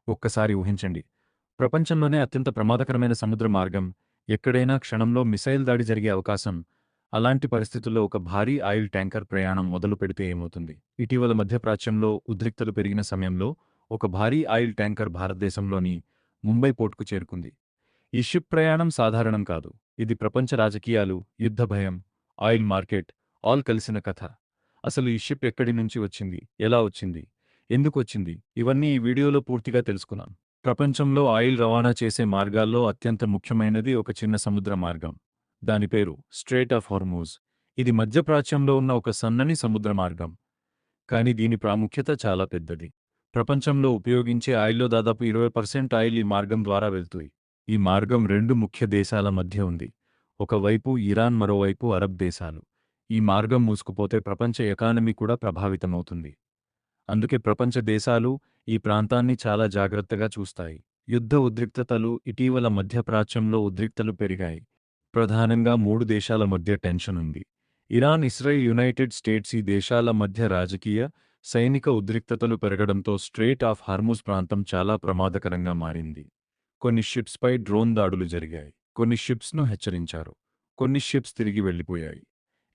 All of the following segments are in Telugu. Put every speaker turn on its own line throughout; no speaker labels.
ఒక్కసారి ఊహించండి, ప్రపంచంలోనే అత్యంత ప్రమాదకరమైన సముద్ర మార్గం, ఎక్కడైనా క్షణంలో మిసైల్ దాడి జరిగే అవకాశం. అలాంటి పరిస్థితుల్లో ఒక భారీ ఆయిల్ ట్యాంకర్ ప్రయాణం మొదలు పెడితే ఏమవుతుంది? ఇటీవల మధ్యప్రాచ్యంలో ఉద్రిక్తలు పెరిగిన సమయంలో ఒక భారీ ఆయిల్ ట్యాంకర్ భారతదేశంలోని ముంబై పోర్టుకు చేరుకుంది. ఈ షిప్ ప్రయాణం సాధారణం కాదు. ఇది ప్రపంచ రాజకీయాలు, యుద్ధ భయం, ఆయిల్ మార్కెట్ ఆల్ కలిసిన కథ. అసలు ఈ షిప్ ఎక్కడి నుంచి వచ్చింది, ఎలా వచ్చింది, ఎందుకు వచ్చింది, ఇవన్నీ ఈ వీడియోలో పూర్తిగా తెలుసుకున్నాం. ప్రపంచంలో ఆయిల్ రవాణా చేసే మార్గాల్లో అత్యంత ముఖ్యమైనది ఒక చిన్న సముద్ర మార్గం. దాని పేరు స్ట్రెయిట్ ఆఫ్ హార్మూజ్. ఇది మధ్యప్రాచ్యంలో ఉన్న ఒక సన్నని సముద్ర మార్గం. కానీ దీని ప్రాముఖ్యత చాలా పెద్దది. ప్రపంచంలో ఉపయోగించే ఆయిల్లో దాదాపు 20% ఆయిల్ ఈ మార్గం ద్వారా వెళ్తుంది. ఈ మార్గం రెండు ముఖ్య దేశాల మధ్య ఉంది. ఒకవైపు ఇరాన్, మరోవైపు అరబ్ దేశాలు. ఈ మార్గం మూసుకుపోతే ప్రపంచ ఎకానమీ కూడా ప్రభావితమవుతుంది. అందుకే ప్రపంచ దేశాలు ఈ ప్రాంతాన్ని చాలా జాగ్రత్తగా చూస్తాయి. యుద్ధ ఉద్రిక్తతలు ఇటీవల మధ్యప్రాచ్యంలో ఉద్రిక్తలు పెరిగాయి. ప్రధానంగా మూడు దేశాల మధ్య టెన్షన్ ఉంది. Iran, Israel, United states. ఈ దేశాల మధ్య రాజకీయ, సైనిక ఉద్రిక్తతలు పెరగడంతో స్ట్రెయిట్ ఆఫ్ హార్మూజ్ ప్రాంతం చాలా ప్రమాదకరంగా మారింది. కొన్ని షిప్స్పై డ్రోన్ దాడులు జరిగాయి. కొన్ని షిప్స్ను హెచ్చరించారు. కొన్ని షిప్స్ తిరిగి వెళ్లిపోయాయి.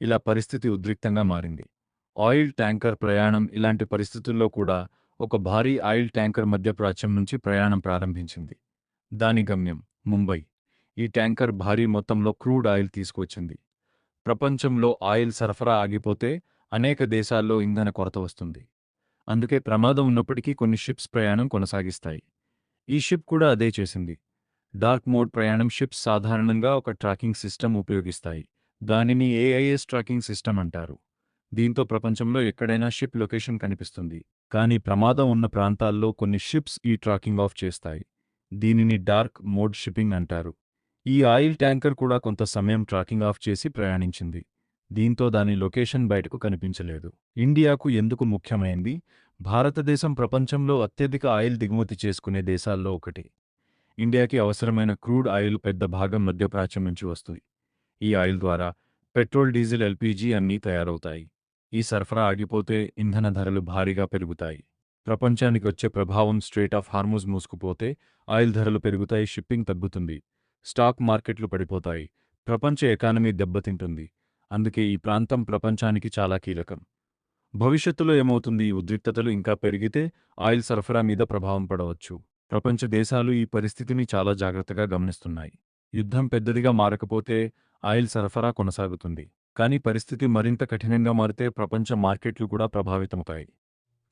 ఇలా పరిస్థితి ఉద్రిక్తంగా మారింది. ఆయిల్ ట్యాంకర్ ప్రయాణం ఇలాంటి పరిస్థితుల్లో కూడా ఒక భారీ ఆయిల్ ట్యాంకర్ మధ్యప్రాచ్యం నుంచి ప్రయాణం ప్రారంభించింది. దాని గమ్యం ముంబై. ఈ ట్యాంకర్ భారీ మొత్తంలో క్రూడ్ ఆయిల్ తీసుకువచ్చింది. ప్రపంచంలో ఆయిల్ సరఫరా ఆగిపోతే అనేక దేశాల్లో ఇంధన కొరత వస్తుంది. అందుకే ప్రమాదం ఉన్నప్పటికీ కొన్ని షిప్స్ ప్రయాణం కొనసాగిస్తాయి. ఈ షిప్ కూడా అదే చేసింది. డార్క్ మోడ్ ప్రయాణం. షిప్స్ సాధారణంగా ఒక ట్రాకింగ్ సిస్టమ్ ఉపయోగిస్తాయి. దానిని ఏఐఎస్ ట్రాకింగ్ సిస్టమ్ అంటారు. దీంతో ప్రపంచంలో ఎక్కడైనా షిప్ లొకేషన్ కనిపిస్తుంది. కానీ ప్రమాదం ఉన్న ప్రాంతాల్లో కొన్ని షిప్స్ ఈ ట్రాకింగ్ ఆఫ్ చేస్తాయి. దీనిని డార్క్ మోడ్ షిప్పింగ్ అంటారు. ఈ ఆయిల్ ట్యాంకర్ కూడా కొంత సమయం ట్రాకింగ్ ఆఫ్ చేసి ప్రయాణించింది. దీంతో దాని లొకేషన్ బయటకు కనిపించలేదు. ఇండియాకు ఎందుకు ముఖ్యమైంది? భారతదేశం ప్రపంచంలో అత్యధిక ఆయిల్ దిగుమతి చేసుకునే దేశాల్లో ఒకటి. ఇండియాకి అవసరమైన క్రూడ్ ఆయిల్ పెద్ద భాగం మధ్యప్రాచ్యం నుంచి వస్తుంది. ఈ ఆయిల్ ద్వారా పెట్రోల్, డీజిల్, ఎల్పీజీ అన్నీ తయారవుతాయి. ఈ సరఫరా ఆగిపోతే ఇంధన ధరలు భారీగా పెరుగుతాయి. ప్రపంచానికి వచ్చే ప్రభావం స్ట్రెయిట్ ఆఫ్ హార్మూజ్ మూసుకుపోతే ఆయిల్ ధరలు పెరుగుతాయి, షిప్పింగ్ తగ్గుతుంది, స్టాక్ మార్కెట్లు పడిపోతాయి, ప్రపంచ ఎకానమీ దెబ్బతింటుంది. అందుకే ఈ ప్రాంతం ప్రపంచానికి చాలా కీలకం. భవిష్యత్తులో ఏమవుతుంది? ఈ ఉద్రిక్తతలు ఇంకా పెరిగితే ఆయిల్ సరఫరా మీద ప్రభావం పడవచ్చు. ప్రపంచ దేశాలు ఈ పరిస్థితిని చాలా జాగ్రత్తగా గమనిస్తున్నాయి. యుద్ధం పెద్దదిగా మారకపోతే ఆయిల్ సరఫరా కొనసాగుతుంది. కానీ పరిస్థితి మరింత కఠినంగా మారితే ప్రపంచ మార్కెట్లు కూడా ప్రభావితమవుతాయి.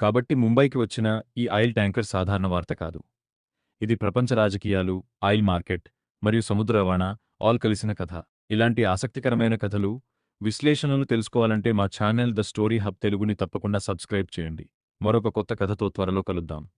కాబట్టి ముంబైకి వచ్చిన ఈ ఆయిల్ ట్యాంకర్ సాధారణ వార్త కాదు. ఇది ప్రపంచ రాజకీయాలు, ఆయిల్ మార్కెట్ మరియు సముద్ర రవాణా ఆల్ కలిసిన కథ. ఇలాంటి ఆసక్తికరమైన కథలు, విశ్లేషణలు తెలుసుకోవాలంటే మా ఛానల్ ద స్టోరీ హబ్ తెలుగుని తప్పకుండా సబ్స్క్రైబ్ చేయండి. మరొక కొత్త కథతో త్వరలో కలుద్దాం.